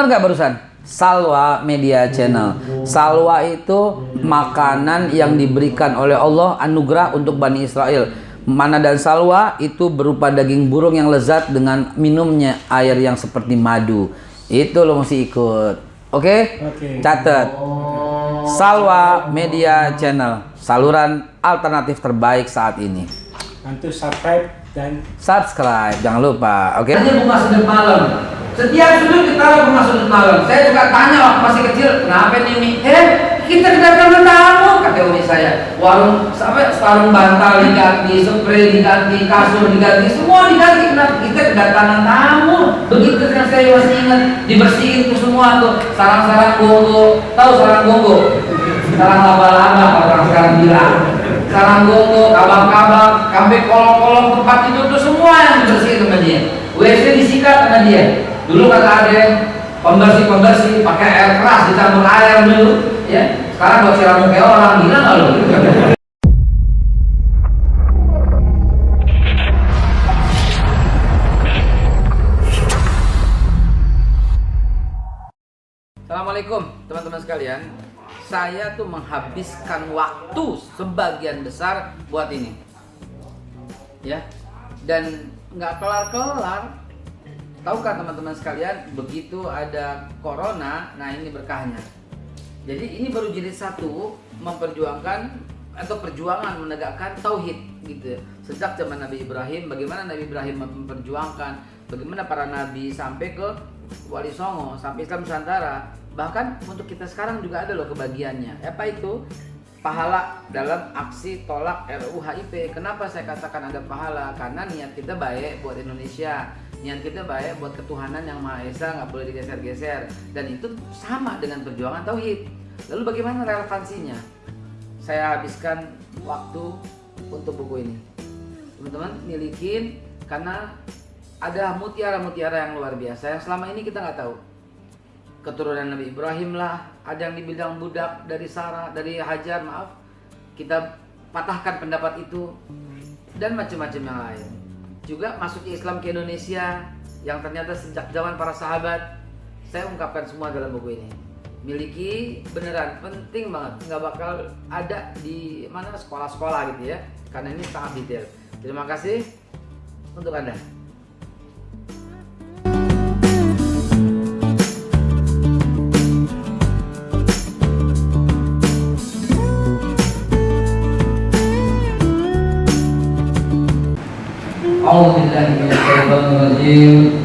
nggak barusan? Salwa Media Channel. Salwa itu makanan yang diberikan oleh Allah, anugerah untuk Bani Israel. Mana dan salwa itu berupa daging burung yang lezat dengan minumnya air yang seperti madu. Itu lo mesti ikut. Oke? Catat. Salwa Media Channel, saluran alternatif terbaik saat ini. Bantu subscribe dan Subscribe, jangan lupa. Oke? Ini bunga sudut malam. Setiap sudut kita bunga sudut malam. Saya juga tanya waktu masih kecil, kenapa ini? Kita kedatangan tamu, kata umi saya. Warung sampai sarung bantal diganti, spray diganti, kasur diganti, semua diganti. Kenapa? Kita kedatangan tamu. Begitu kan saya masih ingat, dibersihin tuh semua tuh sarang-sarang gonggo. Tahu sarang gonggo? Sarang laba-laba orang sekarang bilang. Sarang gonggo, kabang-kabang, sampai kolong-kolong tempat itu tuh semua yang dibersihin sama dia. WC disikat sama dia. Dulu kata ada pembersih pakai air keras dicampur air dulu, ya. Sekarang buat siram kayak orang, gila nggak lo? Assalamualaikum teman-teman sekalian. Saya tuh menghabiskan waktu sebagian besar buat ini, ya, dan nggak kelar-kelar. Tahukah teman-teman sekalian, begitu ada corona, nah ini berkahnya. Jadi ini baru jilid 1 memperjuangkan atau perjuangan menegakkan tauhid gitu. Sejak zaman Nabi Ibrahim, bagaimana Nabi Ibrahim memperjuangkan, bagaimana para nabi sampai ke Wali Songo, sampai Islam Nusantara. Bahkan untuk kita sekarang juga ada loh kebagiannya. Apa itu? Pahala dalam aksi tolak RUU HIP. Kenapa saya katakan ada pahala? Karena niat kita baik buat Indonesia, niat kita baik buat ketuhanan yang Maha Esa, nggak boleh digeser-geser. Dan itu sama dengan perjuangan tauhid. Lalu bagaimana relevansinya? Saya habiskan waktu untuk buku ini. Teman-teman milikin karena ada mutiara-mutiara yang luar biasa yang selama ini kita nggak tahu. Keturunan Nabi Ibrahim lah, ada yang dibilang budak dari Sarah, dari Hajar, maaf, kita patahkan pendapat itu, dan macam-macam yang lain. Juga masuknya Islam ke Indonesia yang ternyata sejak zaman para sahabat. Saya ungkapkan semua dalam buku ini. Miliki, beneran penting banget, nggak bakal ada di mana sekolah-sekolah gitu ya, karena ini sangat detail. Terima kasih untuk Anda.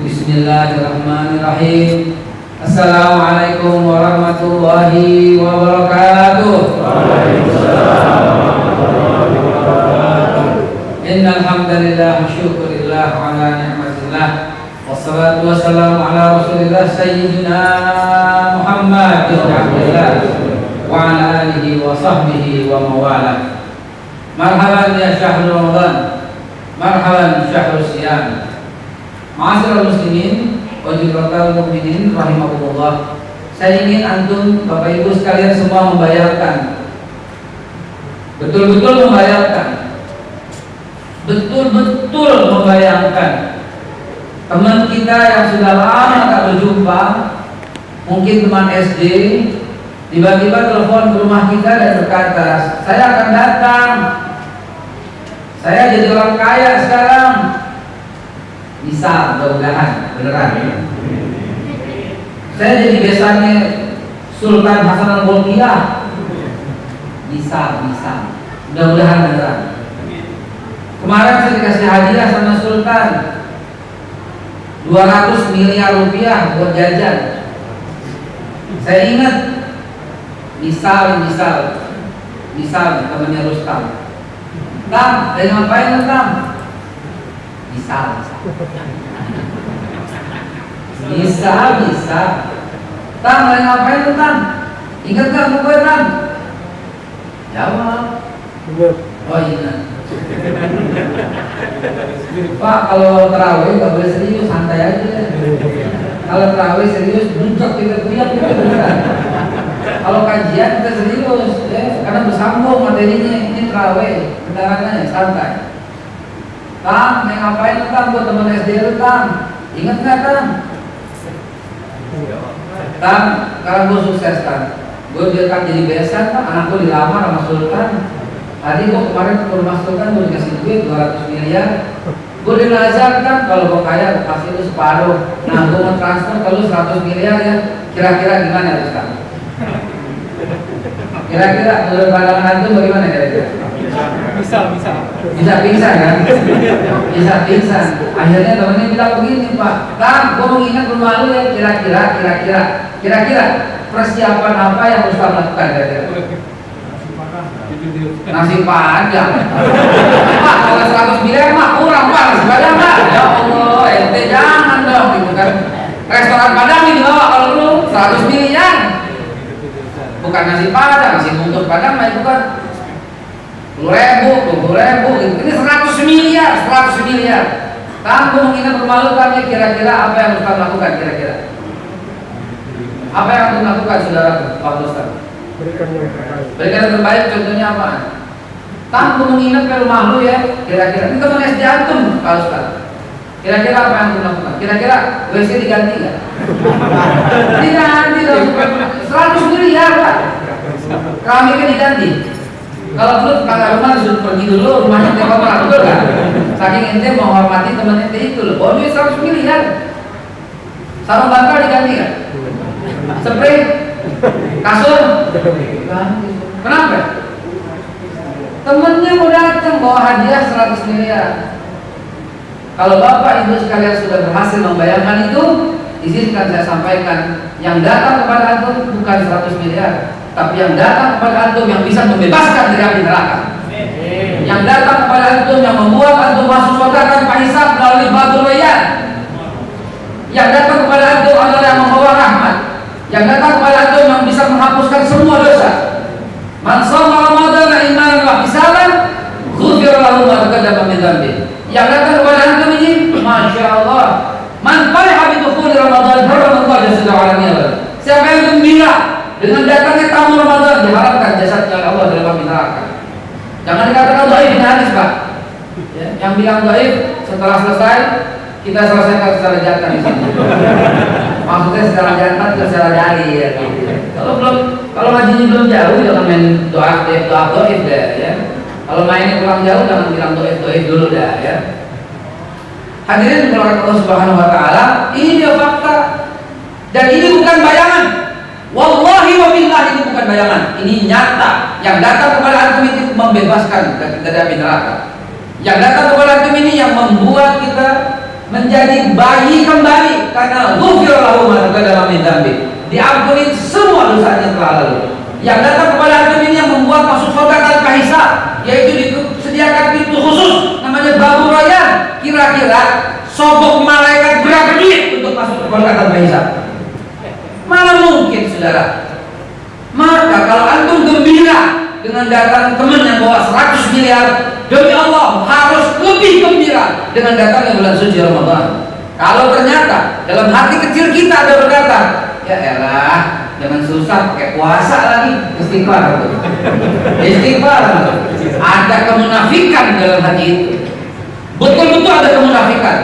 Bismillahirrahmanirrahim. Assalamualaikum warahmatullahi wabarakatuh. Innal hamdalillah wa syukurillah ala ni'matillah wassalatu wassalamu ala rasulillah sayyidina Muhammad bin Abdullah wa ala alihi wa sahbihi wa mawala. Marhaban ya syahrul Ramadan, marhaban syahrul siyam. Ma'asyiral muslimin wa jibratal mu'minin rahimakumullah. Saya ingin antum Bapak Ibu sekalian semua membayangkan, betul-betul membayangkan, betul-betul membayangkan teman kita yang sudah lama tak berjumpa, mungkin teman SD, tiba-tiba telepon ke rumah kita dan berkata, saya akan datang, saya jadi orang kaya sekarang. Bisa, mudah-mudahan beneran ya. Saya jadi besannya Sultan Hasan Al-Bolkiah. Bisa, mudah-mudahan beneran. Kemarin saya dikasih hadiah sama Sultan 200 miliar rupiah buat jajan. Saya ingat misal temannya Rustam. Tam, dari ngapain Tam? Bisa. Tam, dari ngapain Tam? Ingat gak buku Tam? Jawab. Oh ingat. Pak, kalau terawih nggak boleh serius, santai aja. Kalau terawih serius, buncok kita teriak gitu beneran. Kalau kajian kita serius, ya, karena bersambung materinya. Ini terawih, kedarangannya santai. Tam, yang ngapain Tam buat teman SD lu Tam? Ingat nggak Tam? Tam, kalau gue sukses kan, gue dekat jadi besan, anak gue dilamar sama Sultan. Tadi gue kemarin ke rumah Sultan, gue dikasih duit 200 miliar. Gue dinazar kan, kalau gue kaya gue kasih lu separuh. Nah, gue mau transfer ke lu 100 miliar ya. Kira-kira gimana Ustaz? Kira-kira menurut pandangan itu bagaimana kira-kira? Bisa. Bisa pingsan kan? Bisa pingsan. Akhirnya temennya bilang begini, Pak, Kang, gue mau ingat rumah lu ya. Kira-kira persiapan apa yang Ustaz lakukan kira-kira? Nasi padang. Pak, kalau 100 miliar mah kurang Pak, nasi padang Pak. Ya Allah, ente jangan dong gitu kan. Restoran Padang ini bawa kalau lu 100 miliar. Bukan nasi padang, nasi bungkus Padang mah itu kan 10.000, 20.000 gitu. Ini 100 miliar. Kamu mengingat rumah lu kan, kira-kira apa yang Ustaz lakukan kira-kira? Apa yang Anda lakukan saudara Pak Ustaz? Berikan yang terbaik. Berikan yang terbaik, contohnya apa? Kamu mengingat ke rumah lu ya, kira-kira. Ini teman SD antum Pak Ustaz. Kira-kira apa yang Anda lakukan? Kira-kira WC diganti nggak? Diganti dong. 100 miliar Pak. Keramiknya diganti. Kalau dulu kakak rumah disuruh pergi dulu, rumahnya ente kotor, betul kan? Saking ente menghormati teman ente itu loh. Oh duit 100 miliar. Sarung bantal diganti nggak? Spray, kasur, ganti. Kenapa? Temennya mau datang bawa hadiah 100 miliar. Kalau bapak ibu sekalian sudah berhasil membayangkan itu, izinkan saya sampaikan, yang datang kepada antum bukan 100 miliar, tapi yang datang kepada antum yang bisa membebaskan dari api neraka. Yang datang kepada antum yang membuat antum masuk surga tanpa hisab melalui batu rayyan. Yang datang kepada antum adalah yang membawa rahmat. Yang datang kepada antum yang bisa menghapuskan semua dosa. Man shoma Ramadan imanan wa ihtisaban, ghufira lahu ma taqaddama min dhanbi. Yang datang kepada antum ini, masya Allah, man fariha bi dukhuli Ramadan harramallahu jasadahu 'ala nar. Siapa yang gembira dengan datangnya tamu Ramadan, diharapkan jasadnya oleh Allah dalam api neraka. Jangan dikatakan dhaif ini hadis, Pak. Ya, yang bilang dhaif setelah selesai kita selesaikan secara jantan di sini. Maksudnya secara jantan ke secara dari ya. Kalau ngajinya belum jauh jangan main doa dhaif deh ya. Kalau mainnya kurang jauh jangan bilang dhaif dulu dah ya. Hadirin keluarga Allah Subhanahu wa taala, ini dia fakta. Dan ini bukan bayangan. Wallahi wa billahi, ini bukan bayangan. Ini nyata. Yang datang kepada antum itu membebaskan dari api neraka. Yang datang kepada antum ini yang membuat kita menjadi bayi kembali karena ghufira lahu ma taqaddama min dhanbi. Diampuni semua dosanya telah lalu. Yang datang kepada antum ini yang membuat masuk surga tanpa hisab, yaitu disediakan pintu khusus namanya babu rayyan. Kira-kira sobok malaikat berapa duit untuk masuk ke surga tanpa hisab? Mana mungkin saudara. Maka kalau antum gembira dengan datang teman yang bawa 100 miliar, demi Allah harus lebih gembira dengan datangnya bulan suci Ramadan. Kalau ternyata dalam hati kecil kita ada berkata, ya elah, jangan susah pakai puasa lagi, istighfar. Istighfar. Ada kemunafikan dalam hati itu. Betul-betul ada kemunafikan.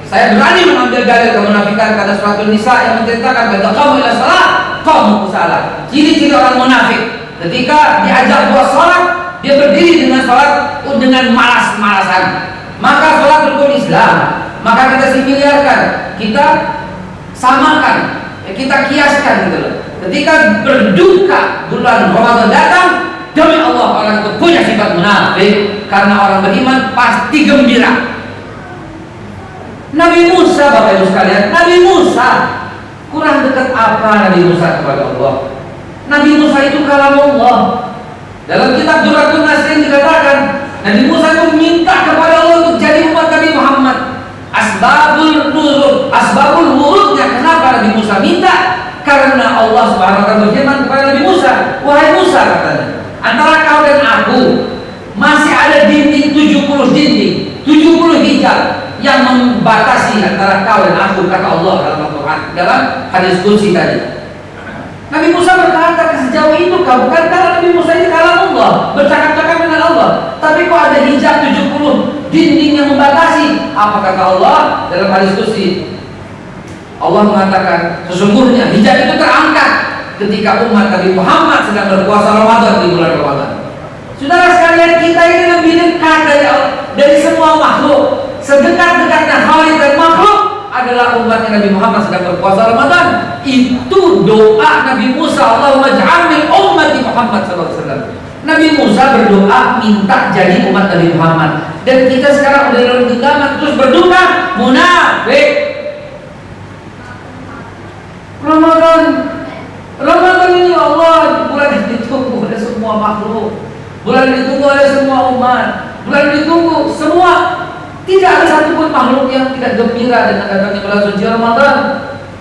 Saya berani mengambil dalil kemunafikan karena surat Nisa yang menceritakan bahwa kamu ila salat, kamu salah. Ciri-ciri orang munafik ketika diajak buat salat, dia berdiri dengan salat dengan malas-malasan. Maka salat rukun Islam. Maka kita similiarkan, kita samakan, kita kiaskan gitu loh. Ketika berduka bulan Ramadan datang, demi Allah orang itu punya sifat munafik karena orang beriman pasti gembira. Nabi Musa, Bapak Ibu sekalian, Nabi Musa kurang dekat apa Nabi Musa kepada Allah? Nabi Musa itu kalamullah. Dalam kitab Durratun Nasihin dikatakan Nabi Musa itu minta kepada Allah untuk jadi umat Nabi Muhammad. Asbabul wurudnya kenapa Nabi Musa minta? Karena Allah Subhanahu wa taala berfirman kepada Nabi Musa, wahai Musa katanya, antara kau dan aku masih ada dinding 70 dinding, 70 hijab yang membatasi antara kau dan aku, kata Allah dalam Al-Quran, dalam hadis qudsi tadi. Nabi Musa berkata, sejauh itu kau, bukan karena Nabi Musa ini kalam Allah, bercakap-cakap dengan Allah, tapi kok ada hijab 70 dinding yang membatasi. Apa kata Allah dalam hadis qudsi? Allah mengatakan, sesungguhnya hijab itu terangkat ketika umat Nabi Muhammad sedang berpuasa Ramadan di bulan Ramadan. Saudara sekalian, kita ini lebih dekat dari semua makhluk. Sedekat-dekatnya Khalik dan makhluk adalah umat Nabi Muhammad sedang berpuasa Ramadan. Itu doa Nabi Musa, Allahumma ja'alni ummati Muhammad SAW. Nabi Musa berdoa minta jadi umat Nabi Muhammad. Dan kita sekarang udah dalam genggaman terus berdoa munafik. Ramadan ini Allah, bulan yang ditunggu oleh semua makhluk, bulan yang ditunggu oleh semua umat, bulan yang ditunggu semua. Tidak ada satupun makhluk yang tidak gembira dengan datangnya bulan suci Ramadan.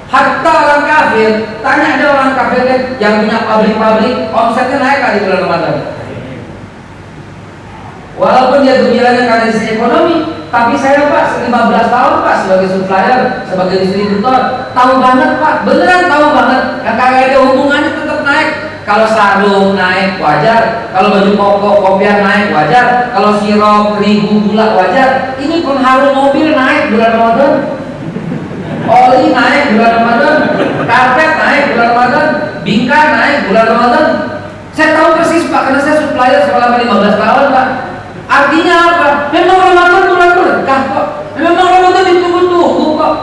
Hatta orang kafir, tanya ada orang kafir yang punya pabrik-pabrik, omsetnya naik di bulan Ramadan. Walaupun dia gembiranya karena sisi ekonomi, tapi saya Pak 15 tahun Pak sebagai supplier, sebagai distributor, tahu banget Pak, beneran tahu banget. Yang kagak ada hubungannya tetap naik. Kalau sarung naik wajar, kalau baju koko kopiah naik wajar, kalau sirup, terigu, gula wajar. Ini pengharum mobil naik bulan Ramadan, oli naik bulan Ramadan, karpet naik bulan Ramadan, bingkai naik bulan Ramadan. Saya tahu persis Pak, karena saya supplier selama 15 tahun Pak. Artinya apa? Memang Ramadan bulan berkah kok. Memang Ramadan ditunggu-tunggu kok.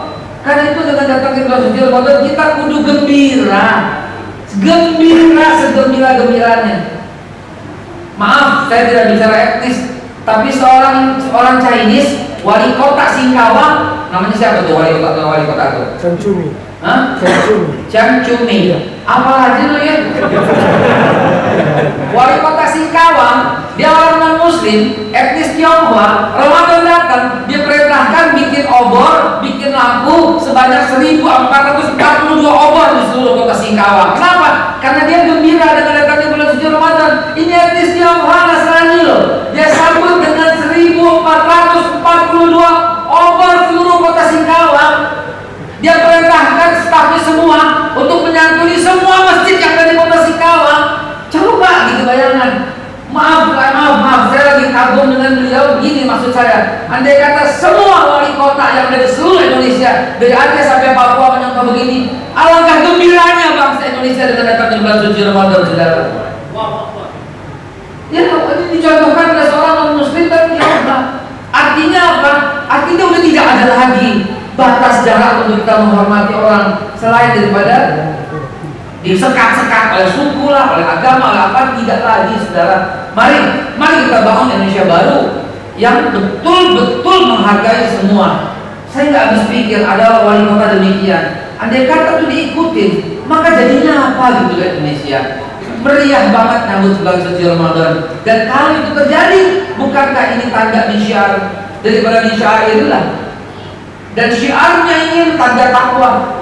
Karena itu dengan datangnya bulan suci Ramadan kita kudu gembira. Gembira segembira-gembiranya. Maaf, saya tidak bicara etnis, tapi seorang Chinese, wali kota Singkawang, namanya siapa tuh wali kota tuh? Chiang Chumi. Hah? Chiang Chumi. Apa aja lu ya? Wali kota Singkawang, dia orang non-muslim, etnis Tionghoa. Ramadan datang, dia perintahkan bikin obor, bikin lampu sebanyak 1442 obor di seluruh kota Singkawang. Kenapa? Karena dia gembira dengan datangnya bulan suci Ramadan. Ini etnis Tionghoa Nasrani loh. Dia sambut dengan 1442 obor seluruh kota Singkawang. Dia perintahkan stafnya semua untuk menyantuni semua masjid yang ada di kota Singkawang. Coba gitu bayangan. Maaf, saya lagi kagum dengan beliau. Begini maksud saya, andai kata semua wali kota yang ada di seluruh Indonesia, dari Aceh sampai Papua menyangka begini, alangkah gembiranya bangsa Indonesia dengan datangnya bulan suci Ramadan, saudara. Ya, ini dicontohkan oleh seorang non-muslim dan Tionghoa. Artinya apa? Artinya udah tidak ada lagi batas jarak untuk kita menghormati orang selain daripada disekat-sekat oleh suku lah, oleh agama, oleh apa, tidak lagi, saudara. Mari kita bangun Indonesia baru yang betul-betul menghargai semua. Saya nggak habis pikir ada wali kota demikian. Andai kata itu diikutin, maka jadinya apa gitu kan Indonesia? Meriah banget nyambut bulan suci Ramadan. Dan kalau itu terjadi, bukankah ini tanda syiar daripada syiarillah? Dan syiarnya ini tanda takwa.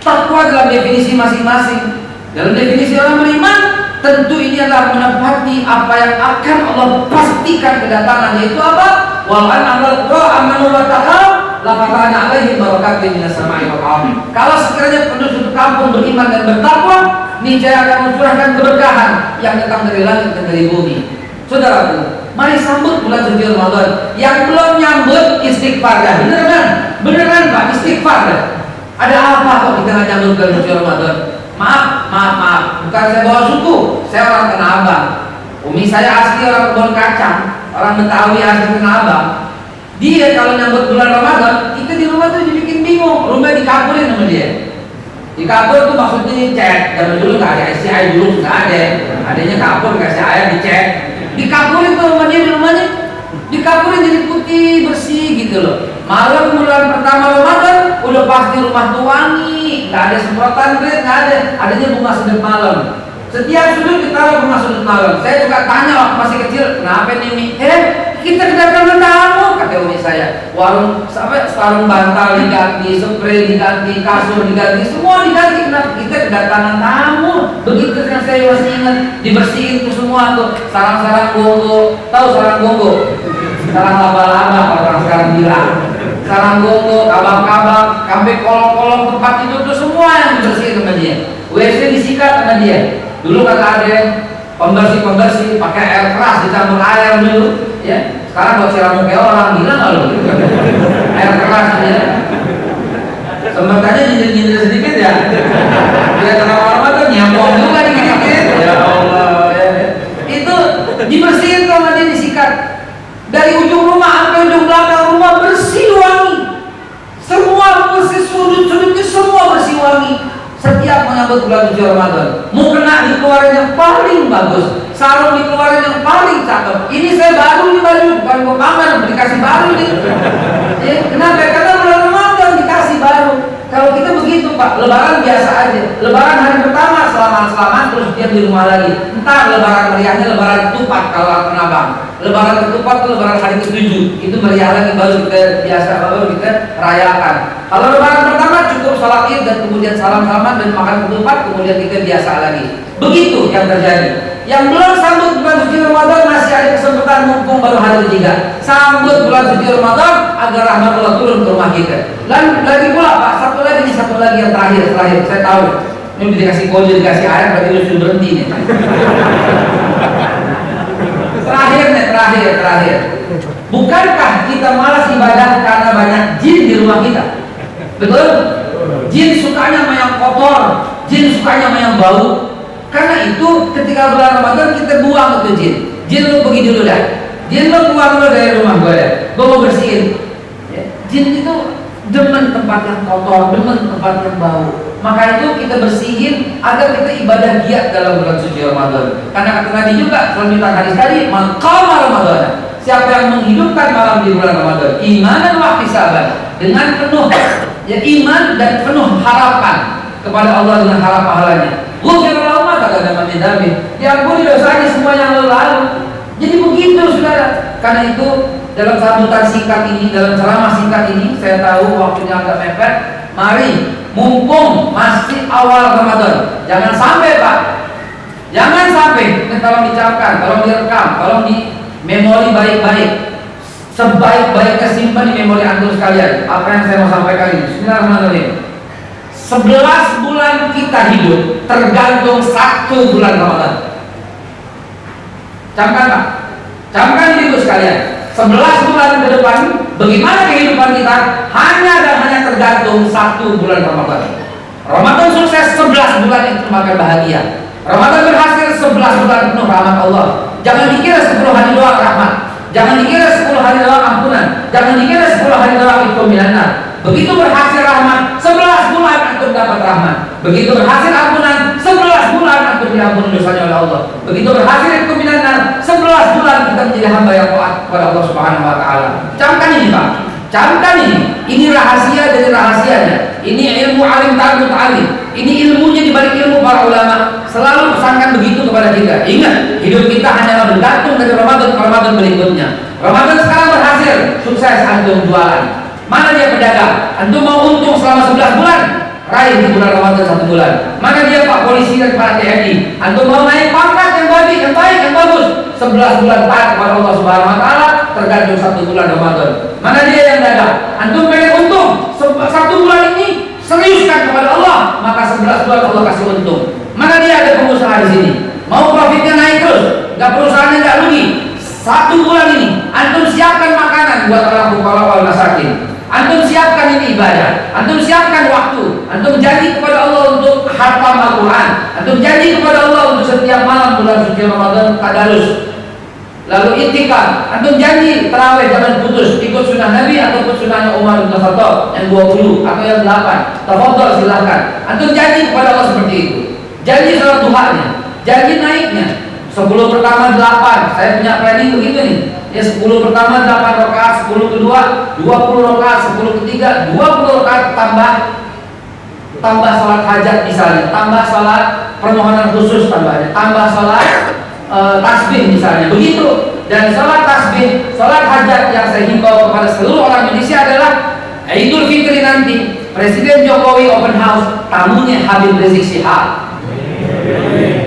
Takwa dalam definisi masing-masing. Dalam definisi orang beriman, tentu ini adalah menepati apa yang akan Allah pastikan kedatangan, yaitu apa? Wa an'amal qura amanu wa taqaw la fatahna 'alaihim barakatin minas sama'i wal ardh. Kalau sekiranya penduduk kampung beriman dan bertakwa, niscaya akan mencurahkan keberkahan yang datang dari langit dan dari bumi. Saudaraku, mari sambut bulan suci Ramadan. Yang belum nyambut istighfar dah. Beneran Pak, istighfar dah. Ada apa kok kita nggak nyambut bulan suci Ramadan? Maaf, bukan saya bawa suku, saya orang Tanah Abang. Umi saya asli orang Kebon Kacang, orang Betawi asli Tanah Abang. Dia kalau nyambut bulan Ramadan, kita di rumah tuh dibikin bingung, rumah dikaburin sama dia. Dikabur tuh maksudnya dicek. Zaman dulu nggak ada SCI, dulu nggak ada. Adanya kabur kasih air dicek. Dikaburin tuh rumahnya, dikaburin jadi putih bersih gitu loh. Malam bulan pertama Ramadan udah pasti rumah tuh wangi, nggak ada semprotan grade, nggak ada. Adanya bunga sudut malam. Setiap sudut ditaruh bunga sudut malam. Saya juga tanya waktu masih kecil, kenapa nih Mi? Kita kedatangan tamu, kata umi saya. Warung sampai sarung bantal diganti, spray diganti, kasur diganti, semua diganti. Kenapa? Kita kedatangan tamu. Begitu yang saya masih ingat, dibersihin tuh semua tuh sarang-sarang gonggo. Tahu sarang gonggo? Sarang laba-laba kalau orang sekarang bilang. Sarang gonggo, kabang-kabang, sampai kolong-kolong tempat itu tuh semua yang dibersihin sama dia. WC disikat sama dia. Dulu kata ada pembersih pakai air keras dicampur air dulu, ya. Sekarang buat siram muka orang, gila nggak lo? Air keras ya. Sembatannya nyindir sedikit ya. Dia tengah Ramadan sambut bulan suci Ramadan. Mukena dikeluarin yang paling bagus, sarung dikeluarin yang paling cakep. Ini saya baru nih baju, bukan gua pamer, dikasih baru nih. Ya, kenapa? Karena bulan Ramadan dikasih baru. Kalau kita begitu Pak, Lebaran biasa aja. Lebaran hari pertama selamat-selamat terus diam di rumah lagi. Entar Lebaran meriahnya Lebaran ketupat kalau kenapa? Lebaran ketupat itu Lebaran hari ke-7. Itu meriah lagi baru kita biasa baru kita rayakan. Kalau Lebaran pertama cukup sholat Id dan kemudian salam-salaman dan makan ketupat, kemudian kita biasa lagi. Begitu yang terjadi. Yang belum sambut bulan suci Ramadan masih ada kesempatan mumpung baru hari ketiga. Sambut bulan suci Ramadan agar rahmat Allah turun ke rumah kita. Dan lagi pula Pak, satu lagi yang terakhir saya tahu. Ini udah dikasih kode, dikasih air, berarti lu sudah berhenti nih. Terakhir. Bukankah kita malas ibadah karena banyak jin di rumah kita? Betul? Jin sukanya sama yang kotor, jin sukanya sama yang bau. Karena itu ketika bulan Ramadan kita buang ke jin. Jin lu pergi dulu dah. Jin lu keluar dulu dari rumah gue dah. Gue mau bersihin. Ya. Jin itu demen tempat yang kotor, demen tempat yang bau. Maka itu kita bersihin agar kita ibadah giat dalam bulan suci Ramadan. Karena kata Nabi juga selanjutnya hadis tadi, "Man qama Ramadan." Siapa yang menghidupkan malam di bulan Ramadan, imanan wa ihtisaban, dengan penuh ya iman dan penuh harapan kepada Allah dengan harap pahalanya. Ghufira lahu ma taqaddama min dzambi. Diampuni dosanya semua yang lalu. Jadi begitu Saudara. Karena itu dalam sambutan singkat ini, dalam ceramah singkat ini, saya tahu waktunya agak mepet. Mari, mumpung masih awal Ramadan, jangan sampai Pak, jangan sampai. Ini tolong dicapai, tolong direkam, tolong di memori baik-baik. Sebaik-baiknya simpan di memori antum sekalian. Apa yang saya mau sampaikan ini. Bismillahirrahmanirrahim. 11 bulan kita hidup tergantung 1 bulan Ramadan. Camkan Pak, camkan ibu sekalian. 11 bulan ke depan, bagaimana kehidupan kita hanya dan hanya tergantung 1 bulan Ramadan. Ramadan sukses 11 bulan itu makan bahagia. Ramadan berhasil 11 bulan penuh rahmat Allah. Jangan dikira 10 hari doang rahmat. Jangan dikira 10 hari doang ampunan. Jangan dikira 10 hari doang itu milanan. Begitu berhasil rahmat, 11 bulan antum dapat rahmat. Begitu berhasil ampunan, 11 bulan antum diampuni dosanya oleh Allah. Begitu berhasil itu milanan, 11 bulan kita menjadi hamba yang taat kepada Allah Subhanahu wa taala. Camkan ini Pak. Camkan ini. Ini rahasia dari rahasianya. Ini ilmu alim ta'alim ta'alim. Ini ilmunya di balik ilmu para ulama. Selalu pesankan begitu kepada kita. Ingat, hidup kita hanyalah bergantung dari Ramadan ke Ramadan berikutnya. Ramadan sekarang berhasil, sukses antum jualan. Mana dia pedagang? Antum mau untung selama 11 bulan, raih di bulan Ramadan 1 bulan. Mana dia Pak polisi dan Pak TNI? Antum mau naik pangkat yang baik, yang bagus, 11 bulan taat kepada Allah Subhanahu wa taala, tergantung 1 bulan Ramadan. Mana dia yang dagang? Antum pengen untung 1 bulan ini, seriuskan kepada Allah, maka 11 bulan Allah kasih untung. Mana dia ada pengusaha di sini? Mau profitnya naik terus, nggak perusahaannya nggak rugi. 1 bulan ini, antum siapkan makanan buat orang fuqara wal masakin. Antum siapkan ini ibadah, antum siapkan waktu, antum janji kepada Allah untuk khatam Al-Quran, antum janji kepada Allah untuk setiap malam bulan suci Ramadan tadarus, lalu itikaf, antum janji tarawih jangan putus, ikut sunnah Nabi ataupun sunnahnya Umar bin Khattab yang 20 atau yang 8, tafadhol silahkan. Antum janji kepada Allah seperti itu, janji salat duhanya, janji naiknya. 10 pertama 8, saya punya planning begitu nih. Ya 10 pertama 8 rakaat, 10 kedua 20 rakaat, 10 ketiga 20 rakaat tambah salat hajat misalnya, tambah salat permohonan khusus tambahnya, tambah salat tasbih misalnya. Begitu. Dan salat tasbih, salat hajat yang saya himbau kepada seluruh orang Indonesia adalah Idul Fitri nanti Presiden Jokowi open house, tamunya Habib Rizik Syihab.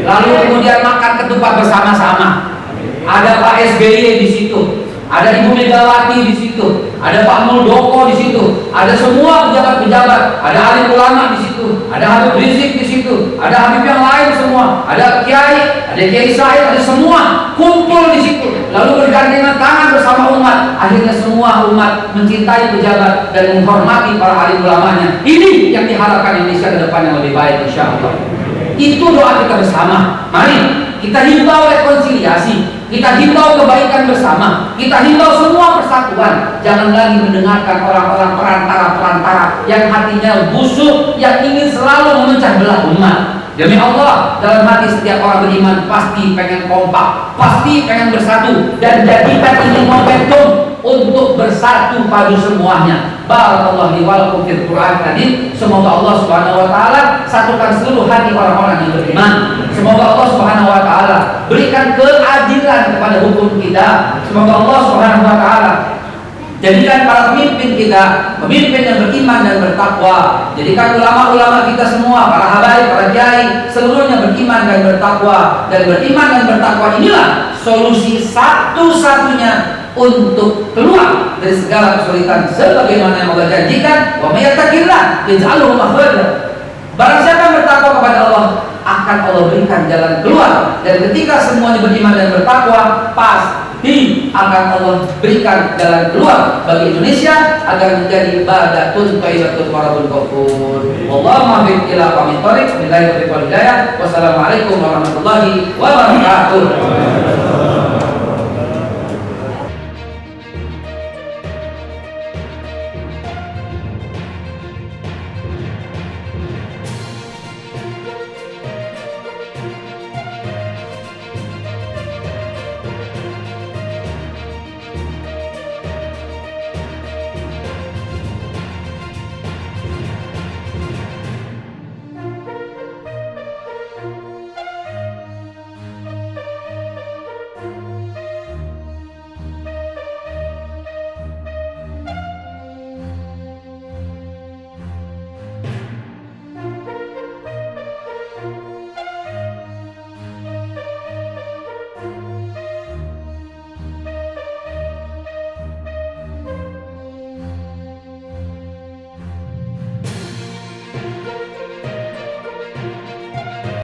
Lalu kemudian makan ketupat bersama-sama. Ada Pak SBY di situ, ada Ibu Megawati di situ, ada Pak Muldoko di situ, ada semua pejabat-pejabat, ada alim ulama di situ, ada Habib Rizik di situ, ada Habib yang lain semua, ada Kiai, ada Kiai Said, ada semua kumpul di situ. Lalu bergandengan tangan bersama umat. Akhirnya semua umat mencintai pejabat dan menghormati para alim ulamanya. Ini yang diharapkan Indonesia ke depan yang lebih baik insyaallah. Itu doa kita bersama. Mari kita himbau rekonsiliasi, kita himbau kebaikan bersama, kita himbau semua persatuan. Jangan lagi mendengarkan orang-orang perantara-perantara yang hatinya busuk, yang ingin selalu memecah belah umat. Demi Allah, dalam hati setiap orang beriman pasti pengen kompak, pasti pengen bersatu, dan jadikan ini momentum untuk bersatu padu semuanya. Barakallahu li wa lakum fil Qur'an karim. Semoga Allah Subhanahu wa taala satukan seluruh hati orang-orang yang beriman. Semoga Allah Subhanahu wa taala berikan keadilan kepada hukum kita. Semoga Allah Subhanahu wa taala jadikan para pemimpin kita pemimpin yang beriman dan bertakwa. Jadikan ulama-ulama kita semua, para habaib, para kiai, seluruhnya beriman dan bertakwa. Dan beriman dan bertakwa inilah solusi satu-satunya untuk keluar dari segala kesulitan, sebagaimana yang Allah janjikan, wa may yattaqillah yaj'alhu makhraja. Barang siapa yang bertakwa kepada Allah, akan Allah berikan jalan keluar. Dan ketika semuanya beriman dan bertakwa, pasti akan Allah berikan jalan keluar bagi Indonesia agar menjadi baldatun thayyibatun wa rabbul ghafur. Wallahu muwaffiq ila aqwamit thoriq. Billahi taufiq wal hidayah. Wassalamualaikum warahmatullahi wabarakatuh.